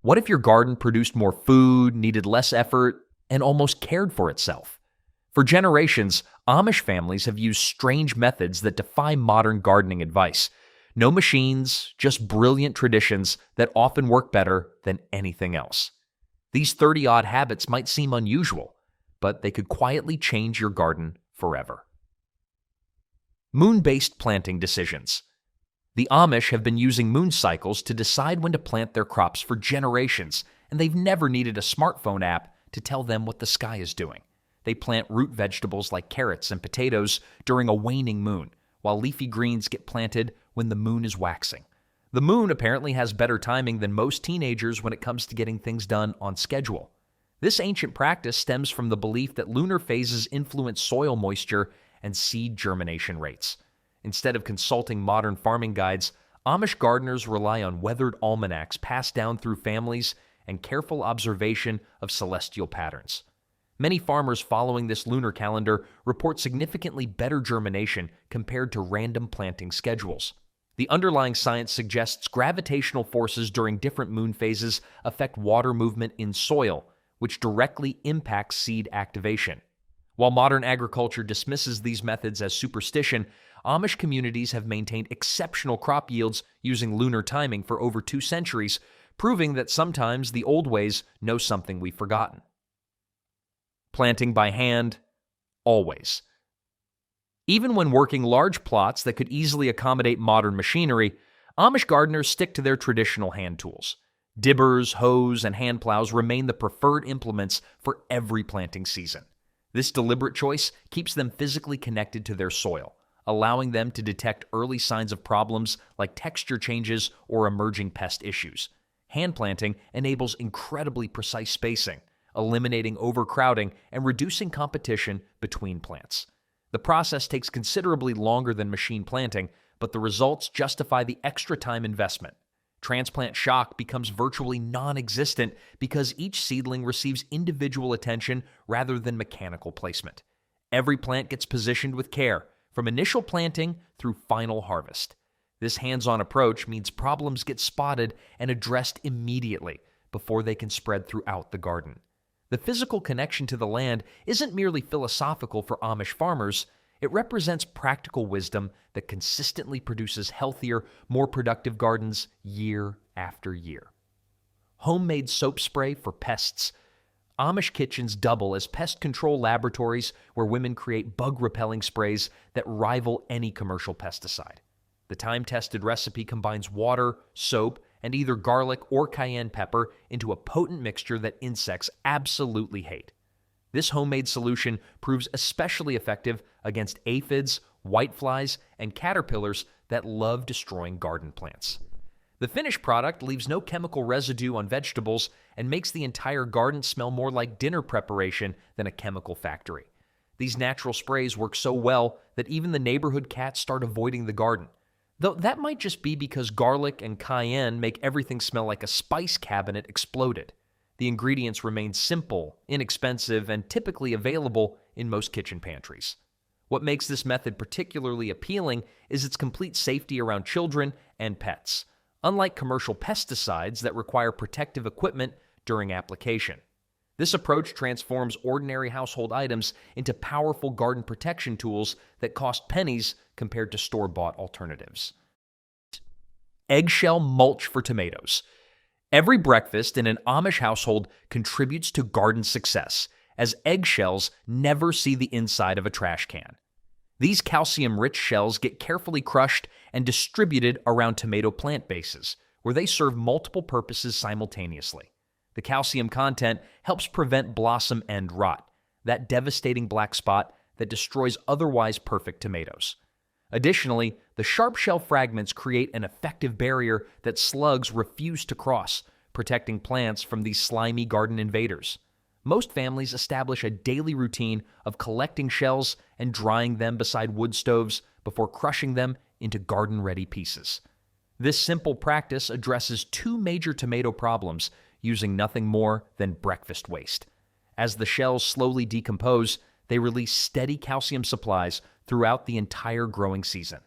What if your garden produced more food, needed less effort, and almost cared for itself? For generations, Amish families have used strange methods that defy modern gardening advice. No machines, just brilliant traditions that often work better than anything else. These 30-odd habits might seem unusual, but they could quietly change your garden forever. Moon-based planting decisions. The Amish have been using moon cycles to decide when to plant their crops for generations, and they've never needed a smartphone app to tell them what the sky is doing. They plant root vegetables like carrots and potatoes during a waning moon, while leafy greens get planted when the moon is waxing. The moon apparently has better timing than most teenagers when it comes to getting things done on schedule. This ancient practice stems from the belief that lunar phases influence soil moisture and seed germination rates. Instead of consulting modern farming guides, Amish gardeners rely on weathered almanacs passed down through families and careful observation of celestial patterns. Many farmers following this lunar calendar report significantly better germination compared to random planting schedules. The underlying science suggests gravitational forces during different moon phases affect water movement in soil, which directly impacts seed activation. While modern agriculture dismisses these methods as superstition, Amish communities have maintained exceptional crop yields using lunar timing for over 2 centuries, proving that sometimes the old ways know something we've forgotten. Planting by hand, always. Even when working large plots that could easily accommodate modern machinery, Amish gardeners stick to their traditional hand tools. Dibbers, hoes, and hand plows remain the preferred implements for every planting season. This deliberate choice keeps them physically connected to their soil, allowing them to detect early signs of problems like texture changes or emerging pest issues. Hand planting enables incredibly precise spacing, eliminating overcrowding and reducing competition between plants. The process takes considerably longer than machine planting, but the results justify the extra time investment. Transplant shock becomes virtually non-existent because each seedling receives individual attention rather than mechanical placement. Every plant gets positioned with care, from initial planting through final harvest. This hands-on approach means problems get spotted and addressed immediately before they can spread throughout the garden. The physical connection to the land isn't merely philosophical for Amish farmers, it represents practical wisdom that consistently produces healthier, more productive gardens year after year. Homemade soap spray for pests. Amish kitchens double as pest control laboratories where women create bug-repelling sprays that rival any commercial pesticide. The time-tested recipe combines water, soap, and either garlic or cayenne pepper into a potent mixture that insects absolutely hate. This homemade solution proves especially effective against aphids, whiteflies, and caterpillars that love destroying garden plants. The finished product leaves no chemical residue on vegetables and makes the entire garden smell more like dinner preparation than a chemical factory. These natural sprays work so well that even the neighborhood cats start avoiding the garden. Though that might just be because garlic and cayenne make everything smell like a spice cabinet exploded. The ingredients remain simple, inexpensive, and typically available in most kitchen pantries. What makes this method particularly appealing is its complete safety around children and pets, unlike commercial pesticides that require protective equipment during application. This approach transforms ordinary household items into powerful garden protection tools that cost pennies compared to store-bought alternatives. Eggshell mulch for tomatoes. Every breakfast in an Amish household contributes to garden success, as eggshells never see the inside of a trash can. These calcium-rich shells get carefully crushed and distributed around tomato plant bases, where they serve multiple purposes simultaneously. The calcium content helps prevent blossom end rot, that devastating black spot that destroys otherwise perfect tomatoes. Additionally, the sharp shell fragments create an effective barrier that slugs refuse to cross, protecting plants from these slimy garden invaders. Most families establish a daily routine of collecting shells and drying them beside wood stoves before crushing them into garden-ready pieces. This simple practice addresses 2 major tomato problems using nothing more than breakfast waste. As the shells slowly decompose, they release steady calcium supplies throughout the entire growing season.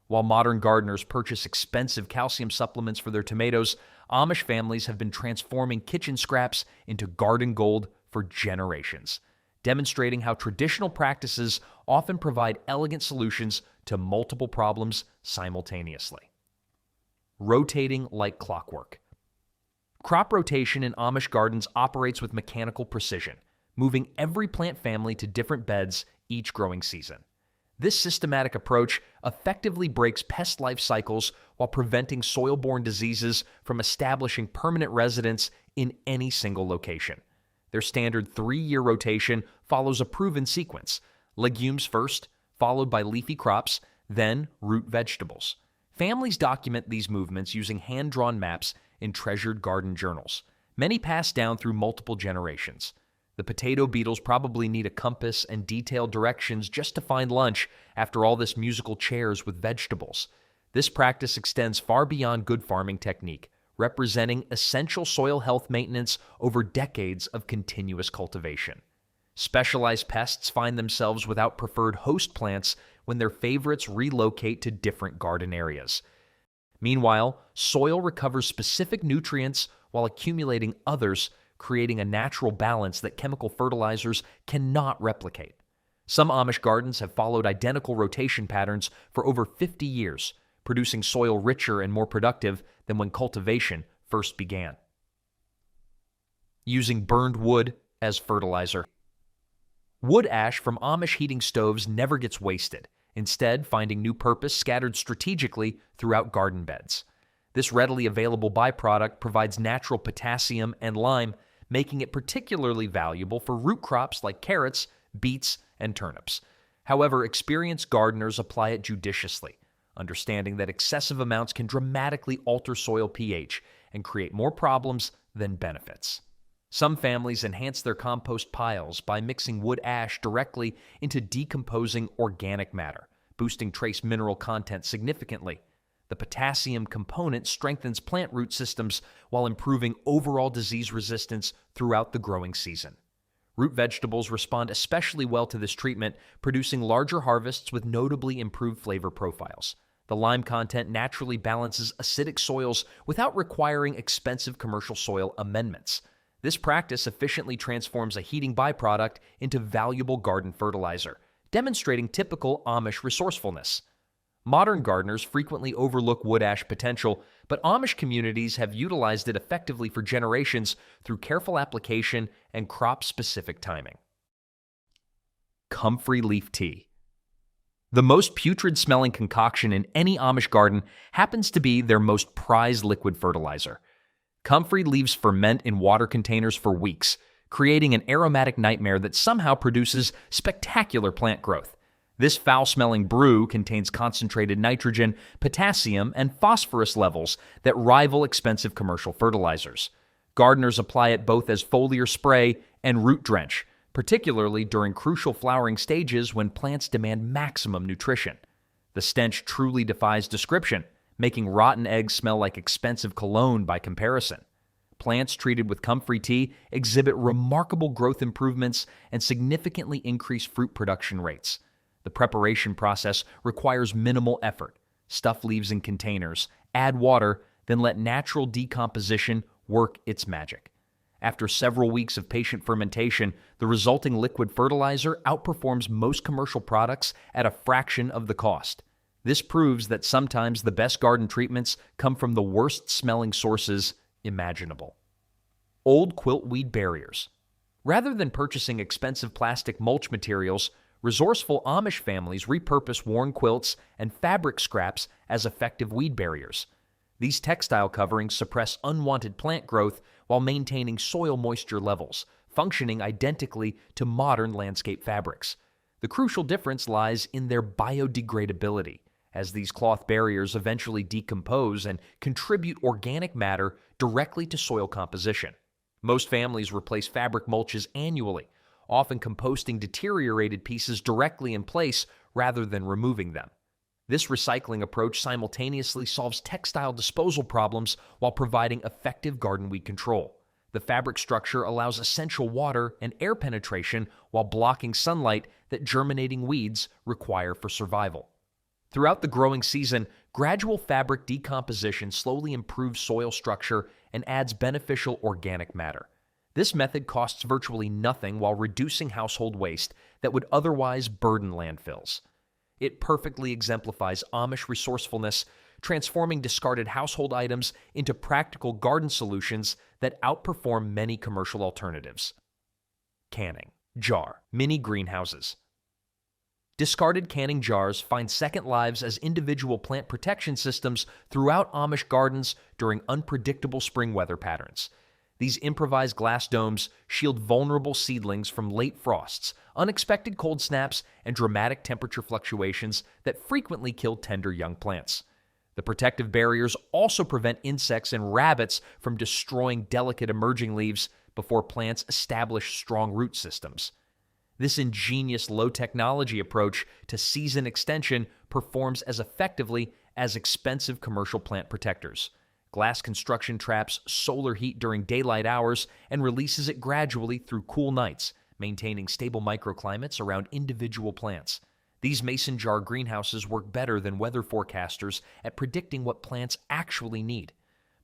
While modern gardeners purchase expensive calcium supplements for their tomatoes, Amish families have been transforming kitchen scraps into garden gold for generations, demonstrating how traditional practices often provide elegant solutions to multiple problems simultaneously. Rotating like clockwork. Crop rotation in Amish gardens operates with mechanical precision, moving every plant family to different beds each growing season. This systematic approach effectively breaks pest life cycles while preventing soil-borne diseases from establishing permanent residence in any single location. Their standard 3-year rotation follows a proven sequence: legumes first, followed by leafy crops, then root vegetables. Families document these movements using hand-drawn maps in treasured garden journals, many passed down through multiple generations. The potato beetles probably need a compass and detailed directions just to find lunch after all this musical chairs with vegetables. This practice extends far beyond good farming technique, representing essential soil health maintenance over decades of continuous cultivation. Specialized pests find themselves without preferred host plants when their favorites relocate to different garden areas. Meanwhile, soil recovers specific nutrients while accumulating others, creating a natural balance that chemical fertilizers cannot replicate. Some Amish gardens have followed identical rotation patterns for over 50 years, producing soil richer and more productive than when cultivation first began. Using burned wood as fertilizer. Wood ash from Amish heating stoves never gets wasted, instead finding new purpose scattered strategically throughout garden beds. This readily available byproduct provides natural potassium and lime, making it particularly valuable for root crops like carrots, beets, and turnips. However, experienced gardeners apply it judiciously, understanding that excessive amounts can dramatically alter soil pH and create more problems than benefits. Some families enhance their compost piles by mixing wood ash directly into decomposing organic matter, boosting trace mineral content significantly. The potassium component strengthens plant root systems while improving overall disease resistance throughout the growing season. Root vegetables respond especially well to this treatment, producing larger harvests with notably improved flavor profiles. The lime content naturally balances acidic soils without requiring expensive commercial soil amendments. This practice efficiently transforms a heating byproduct into valuable garden fertilizer, demonstrating typical Amish resourcefulness. Modern gardeners frequently overlook wood ash potential, but Amish communities have utilized it effectively for generations through careful application and crop-specific timing. Comfrey leaf tea. The most putrid-smelling concoction in any Amish garden happens to be their most prized liquid fertilizer. Comfrey leaves ferment in water containers for weeks, creating an aromatic nightmare that somehow produces spectacular plant growth. This foul-smelling brew contains concentrated nitrogen, potassium, and phosphorus levels that rival expensive commercial fertilizers. Gardeners apply it both as foliar spray and root drench, particularly during crucial flowering stages when plants demand maximum nutrition. The stench truly defies description, making rotten eggs smell like expensive cologne by comparison. Plants treated with comfrey tea exhibit remarkable growth improvements and significantly increase fruit production rates. The preparation process requires minimal effort. Stuff leaves in containers, add water, then let natural decomposition work its magic. After several weeks of patient fermentation, the resulting liquid fertilizer outperforms most commercial products at a fraction of the cost. This proves that sometimes the best garden treatments come from the worst-smelling sources imaginable. Old quiltweed barriers. Rather than purchasing expensive plastic mulch materials, resourceful Amish families repurpose worn quilts and fabric scraps as effective weed barriers. These textile coverings suppress unwanted plant growth while maintaining soil moisture levels, functioning identically to modern landscape fabrics. The crucial difference lies in their biodegradability, as these cloth barriers eventually decompose and contribute organic matter directly to soil composition. Most families replace fabric mulches annually, often composting deteriorated pieces directly in place rather than removing them. This recycling approach simultaneously solves textile disposal problems while providing effective garden weed control. The fabric structure allows essential water and air penetration while blocking sunlight that germinating weeds require for survival. Throughout the growing season, gradual fabric decomposition slowly improves soil structure and adds beneficial organic matter. This method costs virtually nothing while reducing household waste that would otherwise burden landfills. It perfectly exemplifies Amish resourcefulness, transforming discarded household items into practical garden solutions that outperform many commercial alternatives. Canning, jar, mini greenhouses. Discarded canning jars find second lives as individual plant protection systems throughout Amish gardens during unpredictable spring weather patterns. These improvised glass domes shield vulnerable seedlings from late frosts, unexpected cold snaps, and dramatic temperature fluctuations that frequently kill tender young plants. The protective barriers also prevent insects and rabbits from destroying delicate emerging leaves before plants establish strong root systems. This ingenious low-technology approach to season extension performs as effectively as expensive commercial plant protectors. Glass construction traps solar heat during daylight hours and releases it gradually through cool nights, maintaining stable microclimates around individual plants. These mason jar greenhouses work better than weather forecasters at predicting what plants actually need.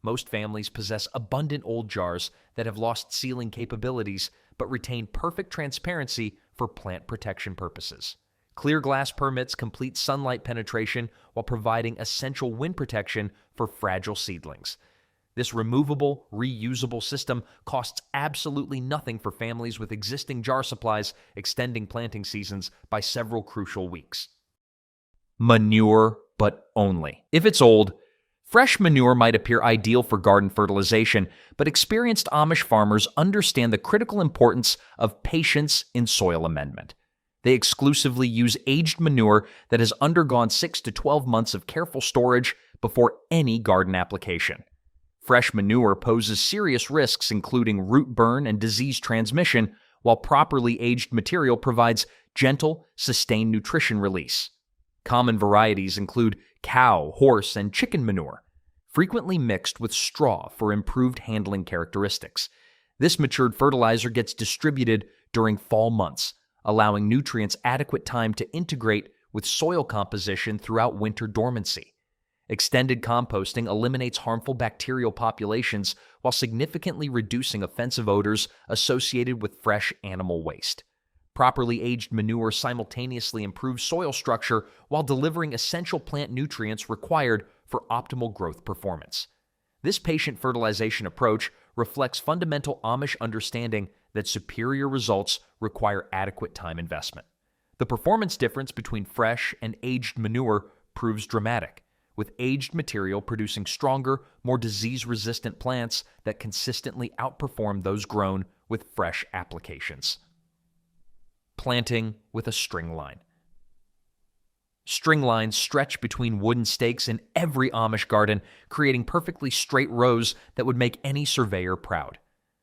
Most families possess abundant old jars that have lost sealing capabilities but retain perfect transparency for plant protection purposes. Clear glass permits complete sunlight penetration while providing essential wind protection for fragile seedlings. This removable, reusable system costs absolutely nothing for families with existing jar supplies, extending planting seasons by several crucial weeks. Manure, but only if it's old. Fresh manure might appear ideal for garden fertilization, but experienced Amish farmers understand the critical importance of patience in soil amendment. They exclusively use aged manure that has undergone 6 to 12 months of careful storage before any garden application. Fresh manure poses serious risks, including root burn and disease transmission, while properly aged material provides gentle, sustained nutrition release. Common varieties include cow, horse, and chicken manure, frequently mixed with straw for improved handling characteristics. This matured fertilizer gets distributed during fall months, allowing nutrients adequate time to integrate with soil composition throughout winter dormancy. Extended composting eliminates harmful bacterial populations while significantly reducing offensive odors associated with fresh animal waste. Properly aged manure simultaneously improves soil structure while delivering essential plant nutrients required for optimal growth performance. This patient fertilization approach reflects fundamental Amish understanding that superior results require adequate time investment. The performance difference between fresh and aged manure proves dramatic, with aged material producing stronger, more disease-resistant plants that consistently outperform those grown with fresh applications. Planting with a string line. String lines stretch between wooden stakes in every Amish garden, creating perfectly straight rows that would make any surveyor proud.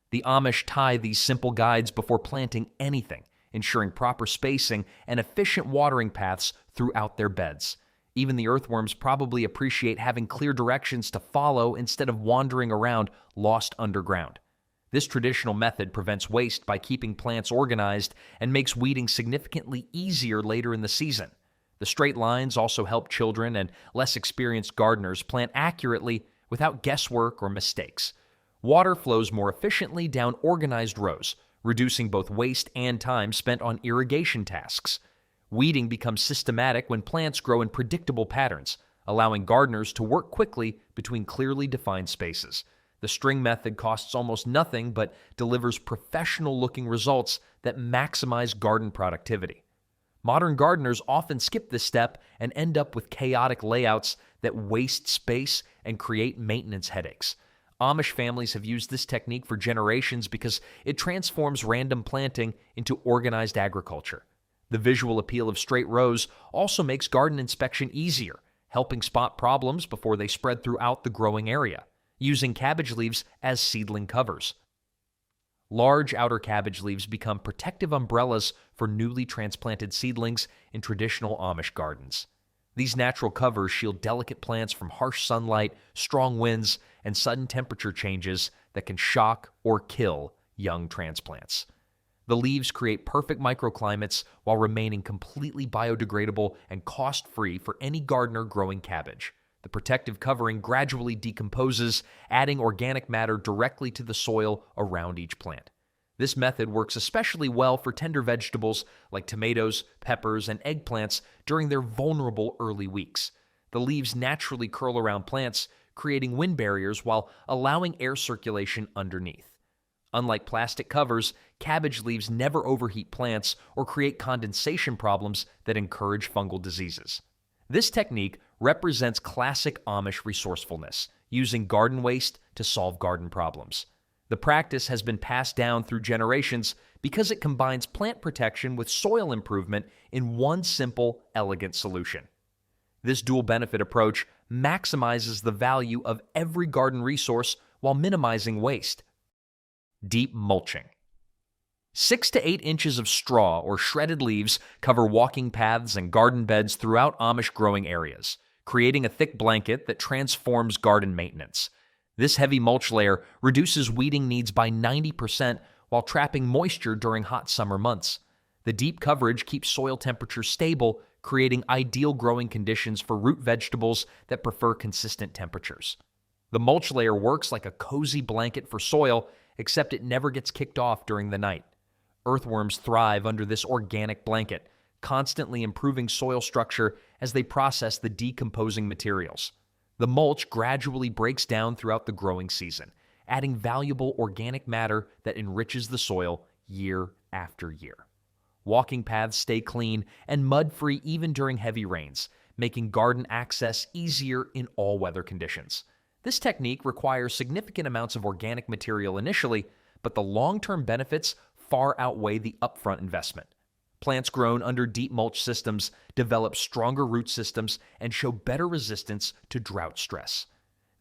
The Amish tie these simple guides before planting anything, ensuring proper spacing and efficient watering paths throughout their beds. Even the earthworms probably appreciate having clear directions to follow instead of wandering around lost underground. This traditional method prevents waste by keeping plants organized and makes weeding significantly easier later in the season. The straight lines also help children and less experienced gardeners plant accurately without guesswork or mistakes. Water flows more efficiently down organized rows, reducing both waste and time spent on irrigation tasks. Weeding becomes systematic when plants grow in predictable patterns, allowing gardeners to work quickly between clearly defined spaces. The string method costs almost nothing but delivers professional-looking results that maximize garden productivity. Modern gardeners often skip this step and end up with chaotic layouts that waste space and create maintenance headaches. Amish families have used this technique for generations because it transforms random planting into organized agriculture. The visual appeal of straight rows also makes garden inspection easier, helping spot problems before they spread throughout the growing area, using cabbage leaves as seedling covers. Large outer cabbage leaves become protective umbrellas for newly transplanted seedlings in traditional Amish gardens. These natural covers shield delicate plants from harsh sunlight, strong winds, and sudden temperature changes that can shock or kill young transplants. The leaves create perfect microclimates while remaining completely biodegradable and cost-free for any gardener growing cabbage. The protective covering gradually decomposes, adding organic matter directly to the soil around each plant. This method works especially well for tender vegetables like tomatoes, peppers, and eggplants during their vulnerable early weeks. The leaves naturally curl around plants, creating wind barriers while allowing air circulation underneath. Unlike plastic covers, cabbage leaves never overheat plants or create condensation problems that encourage fungal diseases. This technique represents classic Amish resourcefulness, using garden waste to solve garden problems. The practice has been passed down through generations because it combines plant protection with soil improvement in one simple, elegant solution. This dual benefit approach maximizes the value of every garden resource while minimizing waste. Deep mulching. 6 to 8 inches of straw or shredded leaves cover walking paths and garden beds throughout Amish growing areas, creating a thick blanket that transforms garden maintenance. This heavy mulch layer reduces weeding needs by 90% while trapping moisture during hot summer months. The deep coverage keeps soil temperature stable, creating ideal growing conditions for root vegetables that prefer consistent temperatures. The mulch layer works like a cozy blanket for soil, except it never gets kicked off during the night. Earthworms thrive under this organic blanket, constantly improving soil structure as they process the decomposing materials. The mulch gradually breaks down throughout the growing season, adding valuable organic matter that enriches the soil year after year. Walking paths stay clean and mud-free even during heavy rains, making garden access easier in all weather conditions. This technique requires significant amounts of organic material initially, but the long-term benefits far outweigh the upfront investment. Plants grown under deep mulch systems develop stronger root systems and show better resistance to drought stress.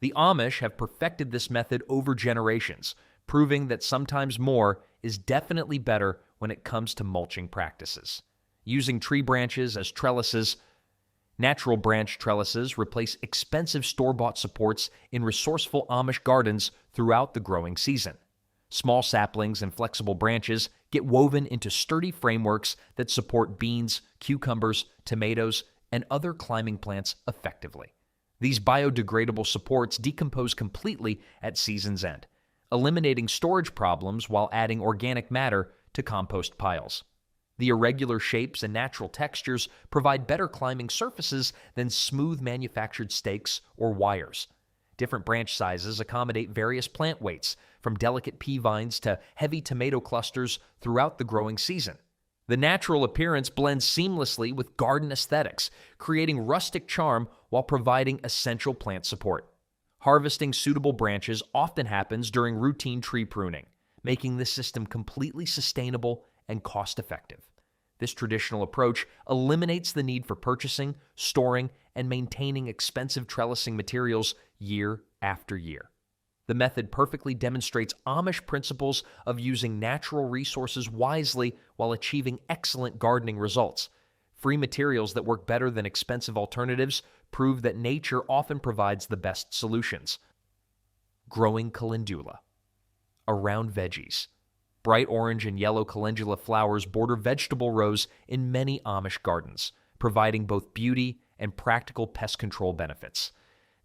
The Amish have perfected this method over generations, proving that sometimes more is definitely better when it comes to mulching practices. Using tree branches as trellises, natural branch trellises replace expensive store-bought supports in resourceful Amish gardens throughout the growing season. Small saplings and flexible branches get woven into sturdy frameworks that support beans, cucumbers, tomatoes, and other climbing plants effectively. These biodegradable supports decompose completely at season's end, eliminating storage problems while adding organic matter to compost piles. The irregular shapes and natural textures provide better climbing surfaces than smooth manufactured stakes or wires. Different branch sizes accommodate various plant weights, from delicate pea vines to heavy tomato clusters throughout the growing season. The natural appearance blends seamlessly with garden aesthetics, creating rustic charm while providing essential plant support. Harvesting suitable branches often happens during routine tree pruning, making this system completely sustainable and cost-effective. This traditional approach eliminates the need for purchasing, storing, and maintaining expensive trellising materials year after year. The method perfectly demonstrates Amish principles of using natural resources wisely while achieving excellent gardening results. Free materials that work better than expensive alternatives prove that nature often provides the best solutions. Growing calendula. Around veggies. Bright orange and yellow calendula flowers border vegetable rows in many Amish gardens, providing both beauty and practical pest control benefits.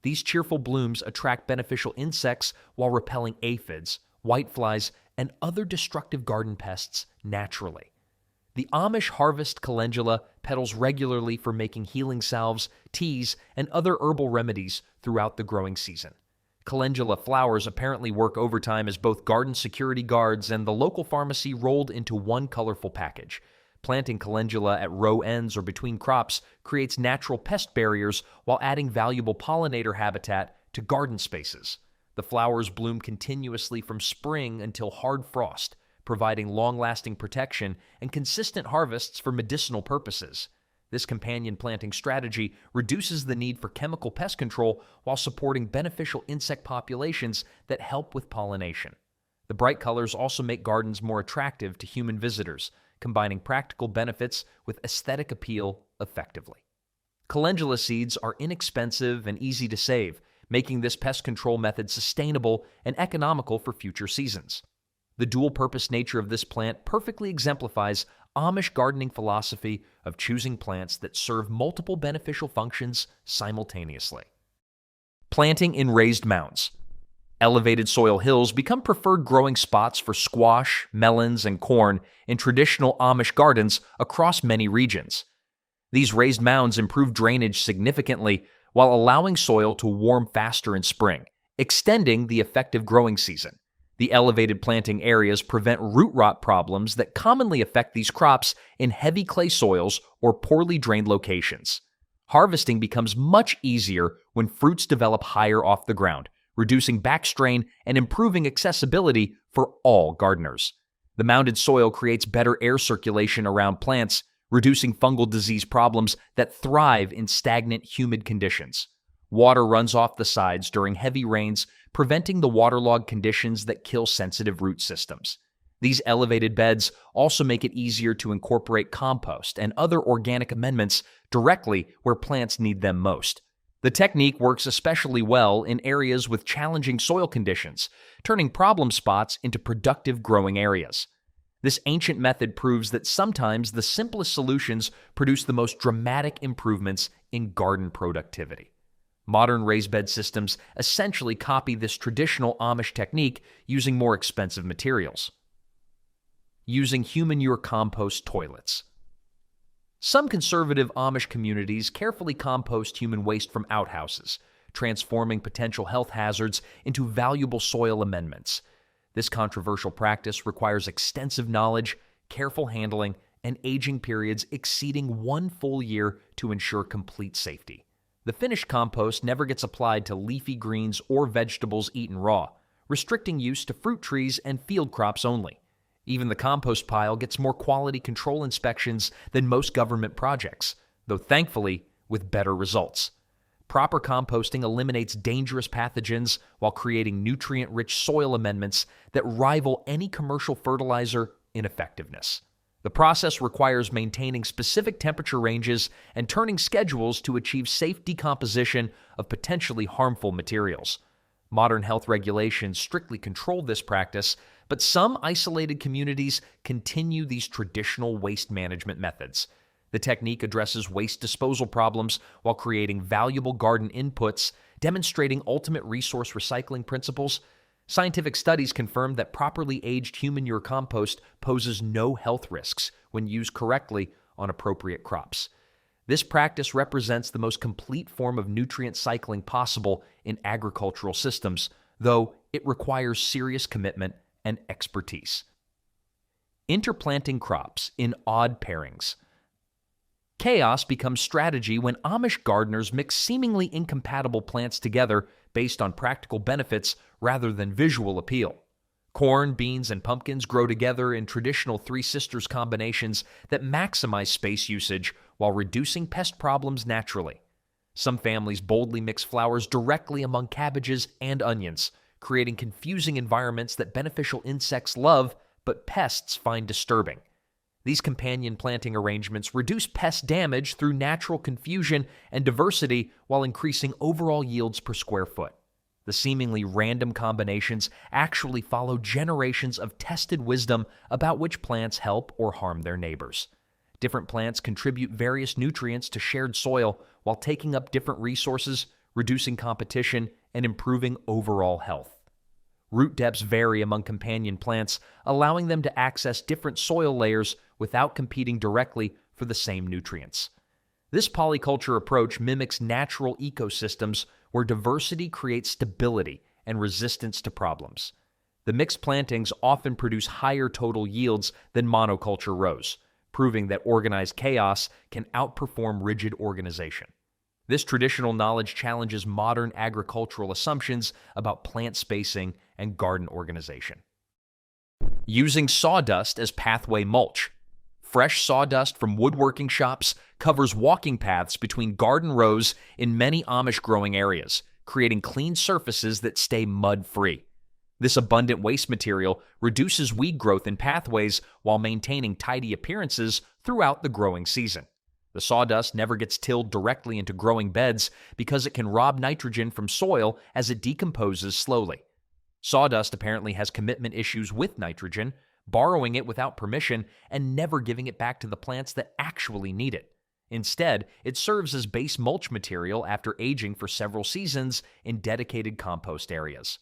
These cheerful blooms attract beneficial insects while repelling aphids, whiteflies, and other destructive garden pests naturally. The Amish harvest calendula petals regularly for making healing salves, teas, and other herbal remedies throughout the growing season. Calendula flowers apparently work overtime as both garden security guards and the local pharmacy rolled into one colorful package. Planting calendula at row ends or between crops creates natural pest barriers while adding valuable pollinator habitat to garden spaces. The flowers bloom continuously from spring until hard frost, providing long-lasting protection and consistent harvests for medicinal purposes. This companion planting strategy reduces the need for chemical pest control while supporting beneficial insect populations that help with pollination. The bright colors also make gardens more attractive to human visitors, combining practical benefits with aesthetic appeal effectively. Calendula seeds are inexpensive and easy to save, making this pest control method sustainable and economical for future seasons. The dual-purpose nature of this plant perfectly exemplifies Amish gardening philosophy of choosing plants that serve multiple beneficial functions simultaneously. Planting in raised mounds. Elevated soil hills become preferred growing spots for squash, melons, and corn in traditional Amish gardens across many regions. These raised mounds improve drainage significantly while allowing soil to warm faster in spring, extending the effective growing season. The elevated planting areas prevent root rot problems that commonly affect these crops in heavy clay soils or poorly drained locations. Harvesting becomes much easier when fruits develop higher off the ground, reducing backstrain and improving accessibility for all gardeners. The mounded soil creates better air circulation around plants, reducing fungal disease problems that thrive in stagnant, humid conditions. Water runs off the sides during heavy rains, preventing the waterlogged conditions that kill sensitive root systems. These elevated beds also make it easier to incorporate compost and other organic amendments directly where plants need them most. The technique works especially well in areas with challenging soil conditions, turning problem spots into productive growing areas. This ancient method proves that sometimes the simplest solutions produce the most dramatic improvements in garden productivity. Modern raised bed systems essentially copy this traditional Amish technique using more expensive materials. Using human manure compost toilets. Some conservative Amish communities carefully compost human waste from outhouses, transforming potential health hazards into valuable soil amendments. This controversial practice requires extensive knowledge, careful handling, and aging periods exceeding 1 full year to ensure complete safety. The finished compost never gets applied to leafy greens or vegetables eaten raw, restricting use to fruit trees and field crops only. Even the compost pile gets more quality control inspections than most government projects, though thankfully with better results. Proper composting eliminates dangerous pathogens while creating nutrient-rich soil amendments that rival any commercial fertilizer in effectiveness. The process requires maintaining specific temperature ranges and turning schedules to achieve safe decomposition of potentially harmful materials. Modern health regulations strictly control this practice, but some isolated communities continue these traditional waste management methods. The technique addresses waste disposal problems while creating valuable garden inputs, demonstrating ultimate resource recycling principles. Scientific studies confirm that properly aged human manure compost poses no health risks when used correctly on appropriate crops. This practice represents the most complete form of nutrient cycling possible in agricultural systems, though it requires serious commitment and expertise. Interplanting crops in odd pairings. Chaos becomes strategy when Amish gardeners mix seemingly incompatible plants together based on practical benefits rather than visual appeal. Corn, beans, and pumpkins grow together in traditional Three Sisters combinations that maximize space usage while reducing pest problems naturally. Some families boldly mix flowers directly among cabbages and onions, creating confusing environments that beneficial insects love but pests find disturbing. These companion planting arrangements reduce pest damage through natural confusion and diversity while increasing overall yields per square foot. The seemingly random combinations actually follow generations of tested wisdom about which plants help or harm their neighbors. Different plants contribute various nutrients to shared soil while taking up different resources, reducing competition, and improving overall health. Root depths vary among companion plants, allowing them to access different soil layers without competing directly for the same nutrients. This polyculture approach mimics natural ecosystems where diversity creates stability and resistance to problems. The mixed plantings often produce higher total yields than monoculture rows, proving that organized chaos can outperform rigid organization. This traditional knowledge challenges modern agricultural assumptions about plant spacing and garden organization. Using sawdust as pathway mulch. Fresh sawdust from woodworking shops covers walking paths between garden rows in many Amish growing areas, creating clean surfaces that stay mud-free. This abundant waste material reduces weed growth in pathways while maintaining tidy appearances throughout the growing season. The sawdust never gets tilled directly into growing beds because it can rob nitrogen from soil as it decomposes slowly. Sawdust apparently has commitment issues with nitrogen, borrowing it without permission and never giving it back to the plants that actually need it. Instead, it serves as base mulch material after aging for several seasons in dedicated compost areas.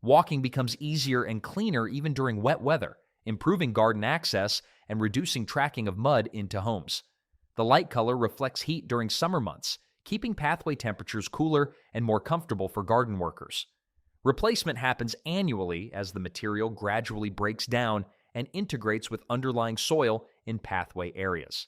Walking becomes easier and cleaner even during wet weather, improving garden access and reducing tracking of mud into homes. The light color reflects heat during summer months, keeping pathway temperatures cooler and more comfortable for garden workers. Replacement happens annually as the material gradually breaks down and integrates with underlying soil in pathway areas.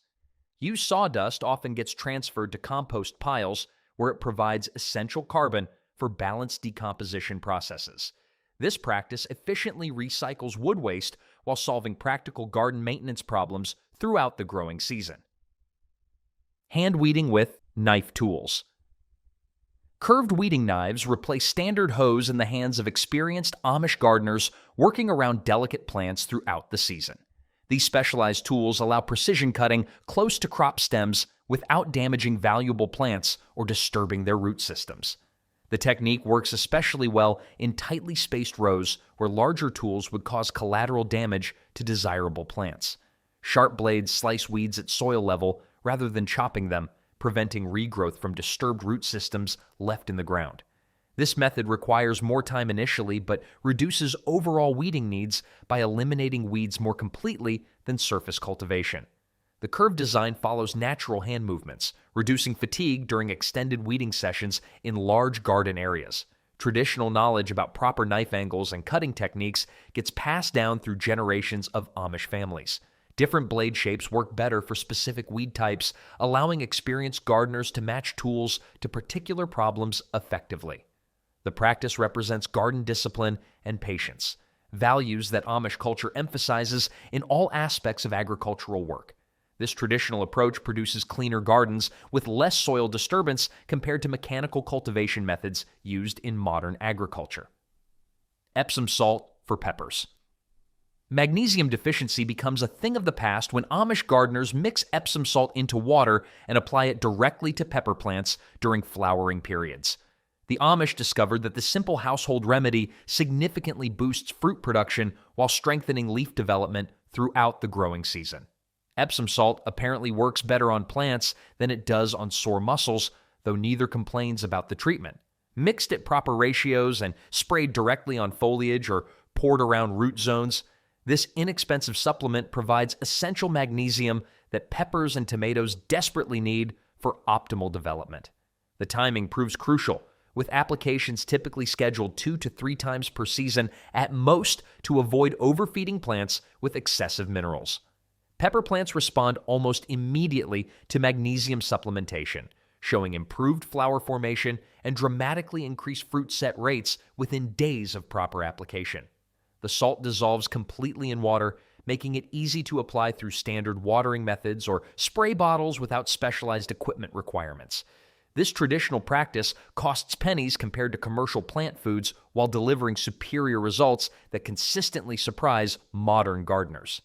Used sawdust often gets transferred to compost piles where it provides essential carbon for balanced decomposition processes. This practice efficiently recycles wood waste while solving practical garden maintenance problems throughout the growing season. Hand weeding with knife tools. Curved weeding knives replace standard hoes in the hands of experienced Amish gardeners working around delicate plants throughout the season. These specialized tools allow precision cutting close to crop stems without damaging valuable plants or disturbing their root systems. The technique works especially well in tightly spaced rows where larger tools would cause collateral damage to desirable plants. Sharp blades slice weeds at soil level rather than chopping them, preventing regrowth from disturbed root systems left in the ground. This method requires more time initially, but reduces overall weeding needs by eliminating weeds more completely than surface cultivation. The curved design follows natural hand movements, reducing fatigue during extended weeding sessions in large garden areas. Traditional knowledge about proper knife angles and cutting techniques gets passed down through generations of Amish families. Different blade shapes work better for specific weed types, allowing experienced gardeners to match tools to particular problems effectively. The practice represents garden discipline and patience, values that Amish culture emphasizes in all aspects of agricultural work. This traditional approach produces cleaner gardens with less soil disturbance compared to mechanical cultivation methods used in modern agriculture. Epsom salt for peppers. Magnesium deficiency becomes a thing of the past when Amish gardeners mix Epsom salt into water and apply it directly to pepper plants during flowering periods. The Amish discovered that the simple household remedy significantly boosts fruit production while strengthening leaf development throughout the growing season. Epsom salt apparently works better on plants than it does on sore muscles, though neither complains about the treatment. Mixed at proper ratios and sprayed directly on foliage or poured around root zones, this inexpensive supplement provides essential magnesium that peppers and tomatoes desperately need for optimal development. The timing proves crucial, with applications typically scheduled 2 to 3 times per season at most to avoid overfeeding plants with excessive minerals. Pepper plants respond almost immediately to magnesium supplementation, showing improved flower formation and dramatically increased fruit set rates within days of proper application. The salt dissolves completely in water, making it easy to apply through standard watering methods or spray bottles without specialized equipment requirements. This traditional practice costs pennies compared to commercial plant foods while delivering superior results that consistently surprise modern gardeners.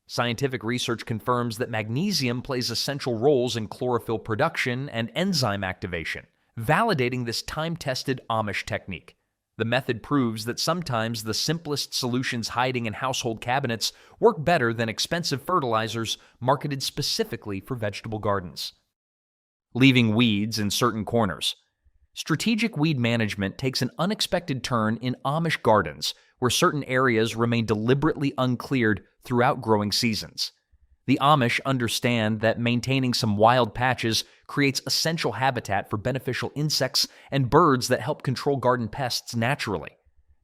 Scientific research confirms that magnesium plays essential roles in chlorophyll production and enzyme activation, validating this time-tested Amish technique. The method proves that sometimes the simplest solutions hiding in household cabinets work better than expensive fertilizers marketed specifically for vegetable gardens. Leaving weeds in certain corners. Strategic weed management takes an unexpected turn in Amish gardens, where certain areas remain deliberately uncleared throughout growing seasons. The Amish understand that maintaining some wild patches creates essential habitat for beneficial insects and birds that help control garden pests naturally.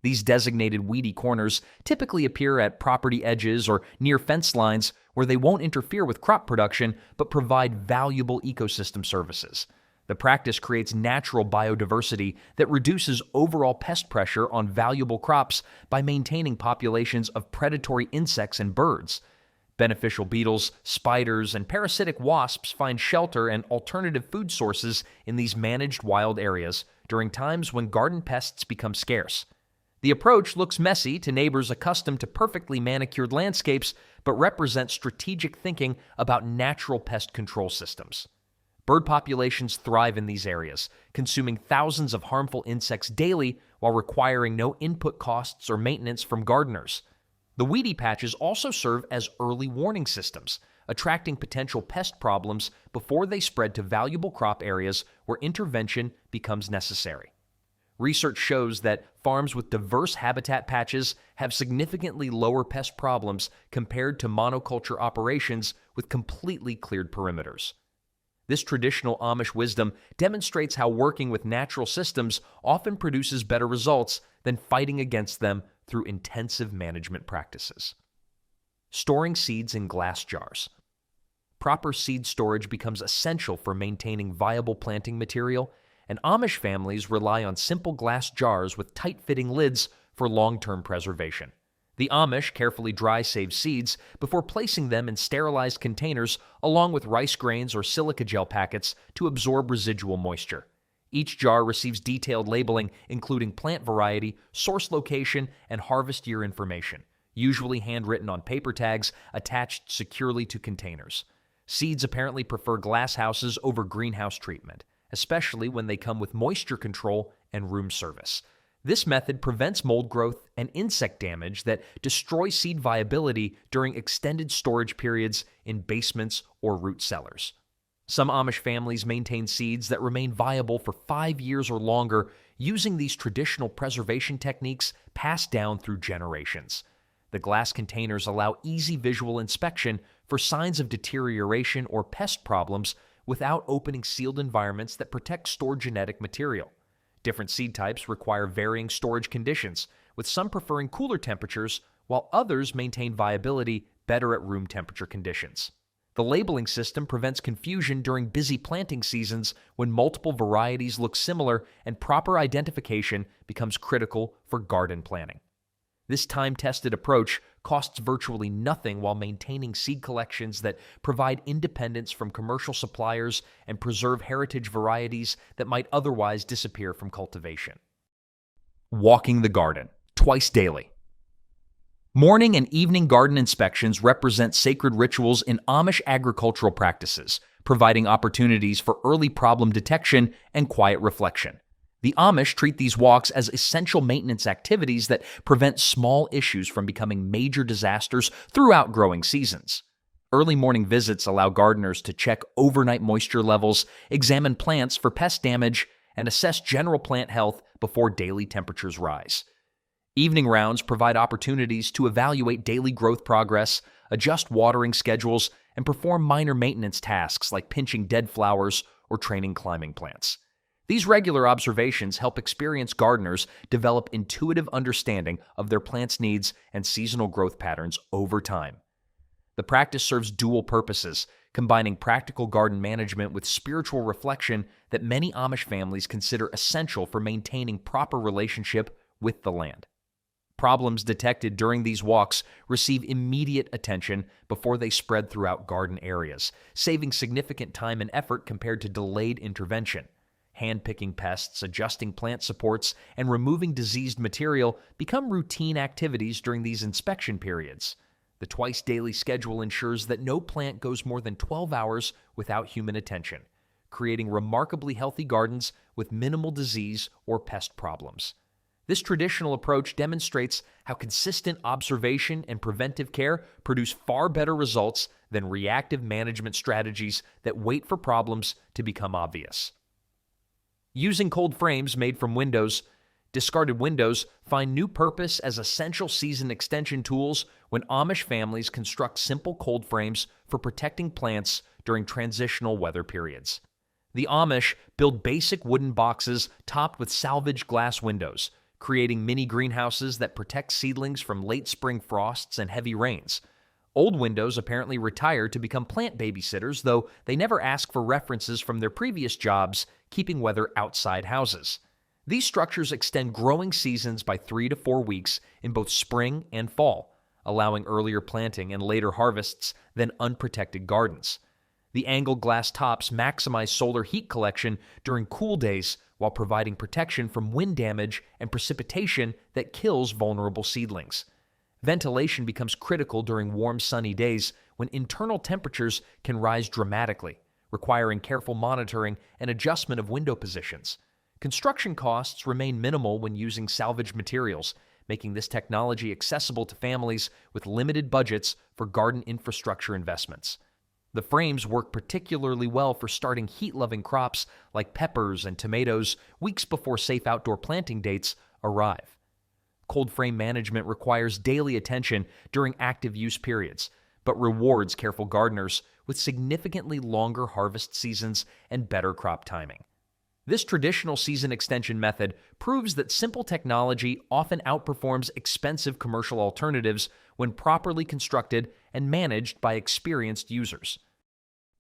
These designated weedy corners typically appear at property edges or near fence lines where they won't interfere with crop production but provide valuable ecosystem services. The practice creates natural biodiversity that reduces overall pest pressure on valuable crops by maintaining populations of predatory insects and birds. Beneficial beetles, spiders, and parasitic wasps find shelter and alternative food sources in these managed wild areas during times when garden pests become scarce. The approach looks messy to neighbors accustomed to perfectly manicured landscapes, but represents strategic thinking about natural pest control systems. Bird populations thrive in these areas, consuming thousands of harmful insects daily while requiring no input costs or maintenance from gardeners. The weedy patches also serve as early warning systems, attracting potential pest problems before they spread to valuable crop areas where intervention becomes necessary. Research shows that farms with diverse habitat patches have significantly lower pest problems compared to monoculture operations with completely cleared perimeters. This traditional Amish wisdom demonstrates how working with natural systems often produces better results than fighting against them through intensive management practices. Storing seeds in glass jars. Proper seed storage becomes essential for maintaining viable planting material, and Amish families rely on simple glass jars with tight-fitting lids for long-term preservation. The Amish carefully dry-save seeds before placing them in sterilized containers along with rice grains or silica gel packets to absorb residual moisture. Each jar receives detailed labeling including plant variety, source location, and harvest year information, usually handwritten on paper tags attached securely to containers. Seeds apparently prefer glass houses over greenhouse treatment, especially when they come with moisture control and room service. This method prevents mold growth and insect damage that destroy seed viability during extended storage periods in basements or root cellars. Some Amish families maintain seeds that remain viable for 5 years or longer using these traditional preservation techniques passed down through generations. The glass containers allow easy visual inspection for signs of deterioration or pest problems without opening sealed environments that protect stored genetic material. Different seed types require varying storage conditions, with some preferring cooler temperatures, while others maintain viability better at room temperature conditions. The labeling system prevents confusion during busy planting seasons when multiple varieties look similar and proper identification becomes critical for garden planning. This time-tested approach costs virtually nothing while maintaining seed collections that provide independence from commercial suppliers and preserve heritage varieties that might otherwise disappear from cultivation. Walking the garden, twice daily. Morning and evening garden inspections represent sacred rituals in Amish agricultural practices, providing opportunities for early problem detection and quiet reflection. The Amish treat these walks as essential maintenance activities that prevent small issues from becoming major disasters throughout growing seasons. Early morning visits allow gardeners to check overnight moisture levels, examine plants for pest damage, and assess general plant health before daily temperatures rise. Evening rounds provide opportunities to evaluate daily growth progress, adjust watering schedules, and perform minor maintenance tasks like pinching dead flowers or training climbing plants. These regular observations help experienced gardeners develop intuitive understanding of their plants' needs and seasonal growth patterns over time. The practice serves dual purposes, combining practical garden management with spiritual reflection that many Amish families consider essential for maintaining proper relationship with the land. Problems detected during these walks receive immediate attention before they spread throughout garden areas, saving significant time and effort compared to delayed intervention. Hand-picking pests, adjusting plant supports, and removing diseased material become routine activities during these inspection periods. The twice-daily schedule ensures that no plant goes more than 12 hours without human attention, creating remarkably healthy gardens with minimal disease or pest problems. This traditional approach demonstrates how consistent observation and preventive care produce far better results than reactive management strategies that wait for problems to become obvious. Using cold frames made from windows, discarded windows find new purpose as essential season extension tools when Amish families construct simple cold frames for protecting plants during transitional weather periods. The Amish build basic wooden boxes topped with salvaged glass windows, creating mini greenhouses that protect seedlings from late spring frosts and heavy rains. Old windows apparently retire to become plant babysitters, though they never ask for references from their previous jobs keeping weather outside houses. These structures extend growing seasons by 3 to 4 weeks in both spring and fall, allowing earlier planting and later harvests than unprotected gardens. The angled glass tops maximize solar heat collection during cool days while providing protection from wind damage and precipitation that kills vulnerable seedlings. Ventilation becomes critical during warm, sunny days when internal temperatures can rise dramatically, requiring careful monitoring and adjustment of window positions. Construction costs remain minimal when using salvaged materials, making this technology accessible to families with limited budgets for garden infrastructure investments. The frames work particularly well for starting heat-loving crops like peppers and tomatoes weeks before safe outdoor planting dates arrive. Cold frame management requires daily attention during active use periods, but rewards careful gardeners with significantly longer harvest seasons and better crop timing. This traditional season extension method proves that simple technology often outperforms expensive commercial alternatives when properly constructed and managed by experienced users.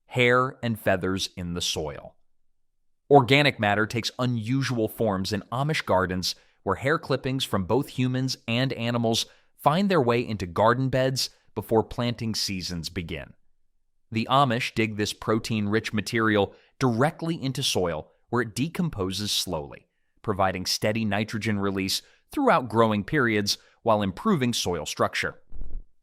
Hair and feathers in the soil. Organic matter takes unusual forms in Amish gardens where hair clippings from both humans and animals find their way into garden beds before planting seasons begin. The Amish dig this protein-rich material directly into soil where it decomposes slowly, providing steady nitrogen release throughout growing periods while improving soil structure.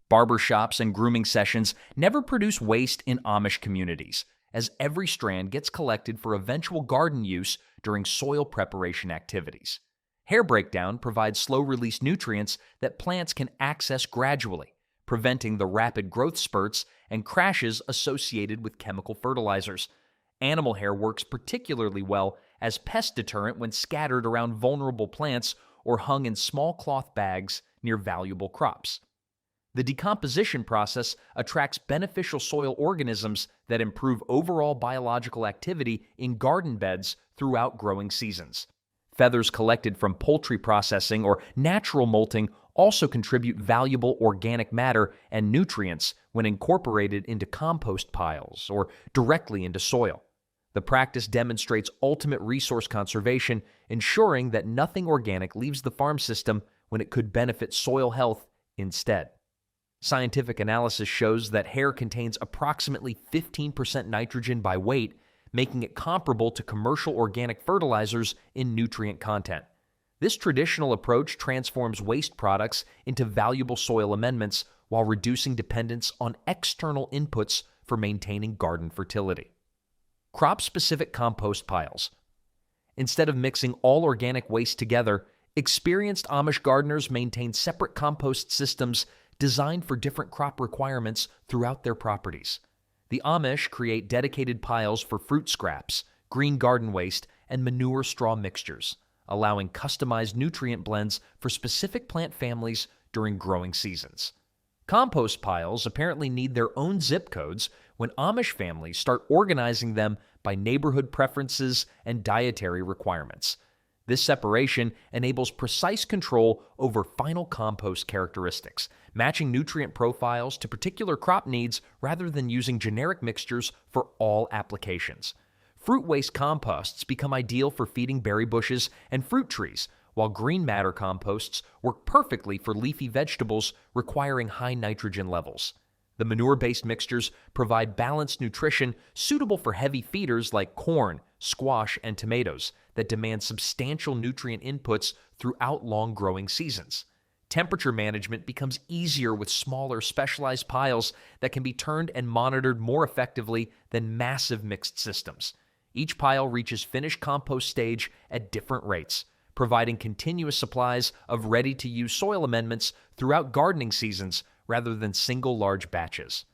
Barbershops and grooming sessions never produce waste in Amish communities, as every strand gets collected for eventual garden use during soil preparation activities. Hair breakdown provides slow-release nutrients that plants can access gradually, preventing the rapid growth spurts and crashes associated with chemical fertilizers. Animal hair works particularly well as pest deterrent when scattered around vulnerable plants or hung in small cloth bags near valuable crops. The decomposition process attracts beneficial soil organisms that improve overall biological activity in garden beds throughout growing seasons. Feathers collected from poultry processing or natural molting also contribute valuable organic matter and nutrients when incorporated into compost piles or directly into soil. The practice demonstrates ultimate resource conservation, ensuring that nothing organic leaves the farm system when it could benefit soil health instead. Scientific analysis shows that hair contains approximately 15% nitrogen by weight, making it comparable to commercial organic fertilizers in nutrient content. This traditional approach transforms waste products into valuable soil amendments while reducing dependence on external inputs for maintaining garden fertility. Crop-specific compost piles. Instead of mixing all organic waste together, experienced Amish gardeners maintain separate compost systems designed for different crop requirements throughout their properties. The Amish create dedicated piles for fruit scraps, green garden waste, and manure straw mixtures, allowing customized nutrient blends for specific plant families during growing seasons. Compost piles apparently need their own zip codes when Amish families start organizing them by neighborhood preferences and dietary requirements. This separation enables precise control over final compost characteristics, matching nutrient profiles to particular crop needs rather than using generic mixtures for all applications. Fruit waste composts become ideal for feeding berry bushes and fruit trees, while green matter composts work perfectly for leafy vegetables requiring high nitrogen levels. The manure-based mixtures provide balanced nutrition suitable for heavy feeders like corn, squash, and tomatoes that demand substantial nutrient inputs throughout long growing seasons. Temperature management becomes easier with smaller, specialized piles that can be turned and monitored more effectively than massive mixed systems. Each pile reaches finished compost stage at different rates, providing continuous supplies of ready-to-use soil amendments throughout gardening seasons rather than single large batches.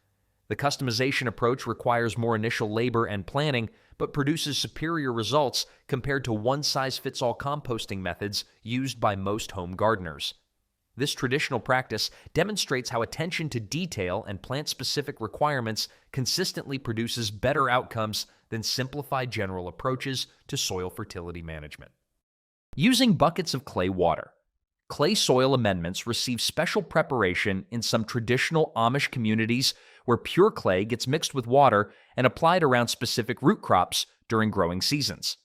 The customization approach requires more initial labor and planning, but produces superior results compared to one-size-fits-all composting methods used by most home gardeners. This traditional practice demonstrates how attention to detail and plant-specific requirements consistently produces better outcomes than simplified general approaches to soil fertility management. Using buckets of clay water. Clay soil amendments receive special preparation in some traditional Amish communities where pure clay gets mixed with water and applied around specific root crops during growing seasons.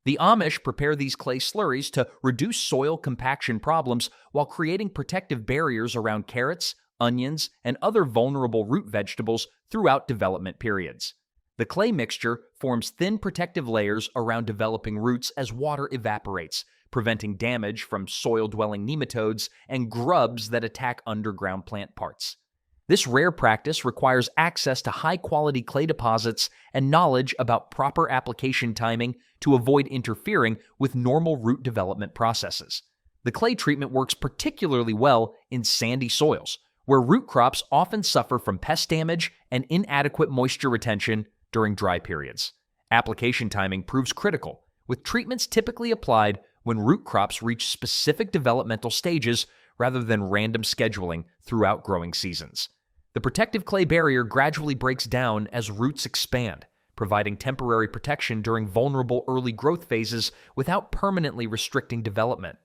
The Amish prepare these clay slurries to reduce soil compaction problems while creating protective barriers around carrots, onions, and other vulnerable root vegetables throughout development periods. The clay mixture forms thin protective layers around developing roots as water evaporates, preventing damage from soil-dwelling nematodes and grubs that attack underground plant parts. This rare practice requires access to high-quality clay deposits and knowledge about proper application timing to avoid interfering with normal root development processes. The clay treatment works particularly well in sandy soils, where root crops often suffer from pest damage and inadequate moisture retention during dry periods. Application timing proves critical, with treatments typically applied when root crops reach specific developmental stages rather than random scheduling throughout growing seasons. The protective clay barrier gradually breaks down as roots expand, providing temporary protection during vulnerable early growth phases without permanently restricting development.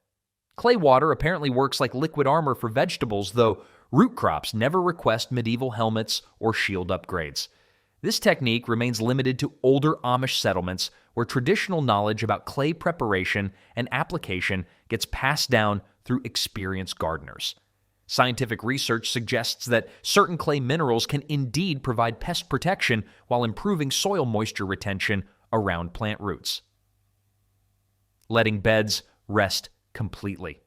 Clay water apparently works like liquid armor for vegetables, though root crops never request medieval helmets or shield upgrades. This technique remains limited to older Amish settlements where traditional knowledge about clay preparation and application gets passed down through experienced gardeners. Scientific research suggests that certain clay minerals can indeed provide pest protection while improving soil moisture retention around plant roots. Letting beds rest completely.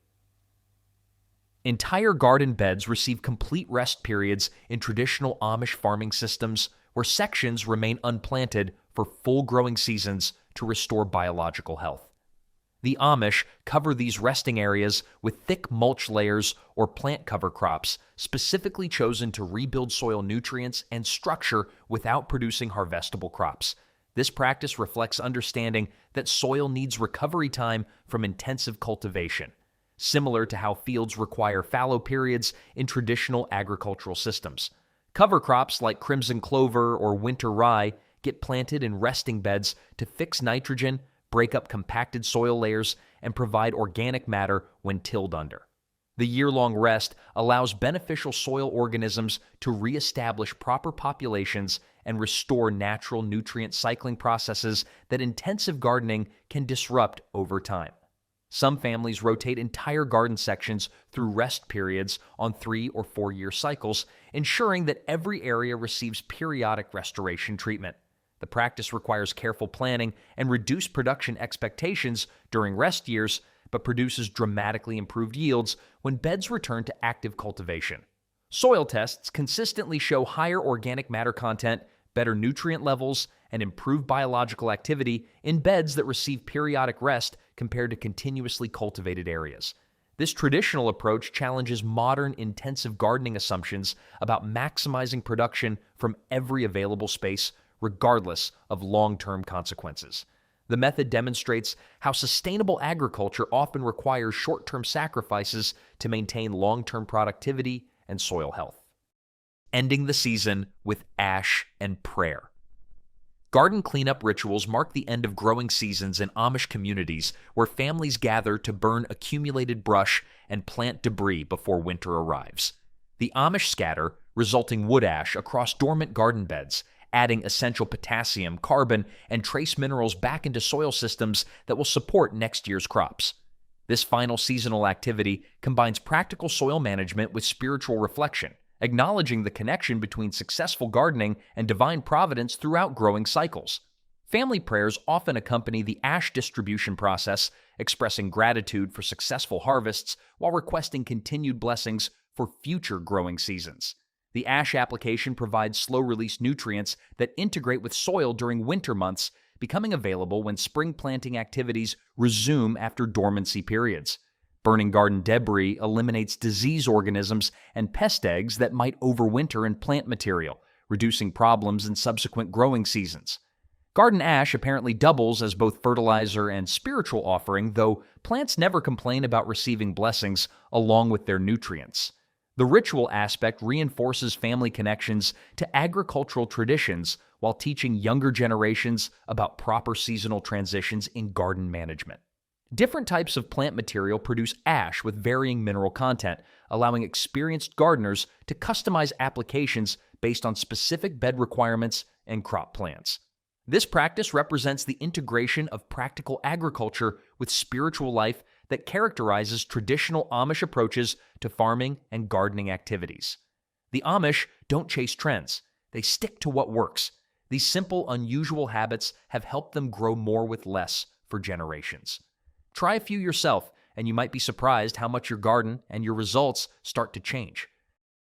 Entire garden beds receive complete rest periods in traditional Amish farming systems where sections remain unplanted for full growing seasons to restore biological health. The Amish cover these resting areas with thick mulch layers or plant cover crops specifically chosen to rebuild soil nutrients and structure without producing harvestable crops. This practice reflects understanding that soil needs recovery time from intensive cultivation, similar to how fields require fallow periods in traditional agricultural systems. Cover crops like crimson clover or winter rye get planted in resting beds to fix nitrogen, break up compacted soil layers, and provide organic matter when tilled under. The year-long rest allows beneficial soil organisms to reestablish proper populations and restore natural nutrient cycling processes that intensive gardening can disrupt over time. Some families rotate entire garden sections through rest periods on 3 or 4 year cycles, ensuring that every area receives periodic restoration treatment. The practice requires careful planning and reduced production expectations during rest years, but produces dramatically improved yields when beds return to active cultivation. Soil tests consistently show higher organic matter content, better nutrient levels, and improved biological activity in beds that receive periodic rest compared to continuously cultivated areas. This traditional approach challenges modern intensive gardening assumptions about maximizing production from every available space, regardless of long-term consequences. The method demonstrates how sustainable agriculture often requires short-term sacrifices to maintain long-term productivity and soil health. Ending the season with ash and prayer. Garden cleanup rituals mark the end of growing seasons in Amish communities where families gather to burn accumulated brush and plant debris before winter arrives. The Amish scatter resulting wood ash across dormant garden beds, adding essential potassium, carbon, and trace minerals back into soil systems that will support next year's crops. This final seasonal activity combines practical soil management with spiritual reflection, acknowledging the connection between successful gardening and divine providence throughout growing cycles. Family prayers often accompany the ash distribution process, expressing gratitude for successful harvests while requesting continued blessings for future growing seasons. The ash application provides slow-release nutrients that integrate with soil during winter months, becoming available when spring planting activities resume after dormancy periods. Burning garden debris eliminates disease organisms and pest eggs that might overwinter in plant material, reducing problems in subsequent growing seasons. Garden ash apparently doubles as both fertilizer and spiritual offering, though plants never complain about receiving blessings along with their nutrients. The ritual aspect reinforces family connections to agricultural traditions while teaching younger generations about proper seasonal transitions in garden management. Different types of plant material produce ash with varying mineral content, allowing experienced gardeners to customize applications based on specific bed requirements and crop plans. This practice represents the integration of practical agriculture with spiritual life that characterizes traditional Amish approaches to farming and gardening activities. The Amish don't chase trends. They stick to what works. These simple, unusual habits have helped them grow more with less for generations. Try a few yourself, and you might be surprised how much your garden and your results start to change.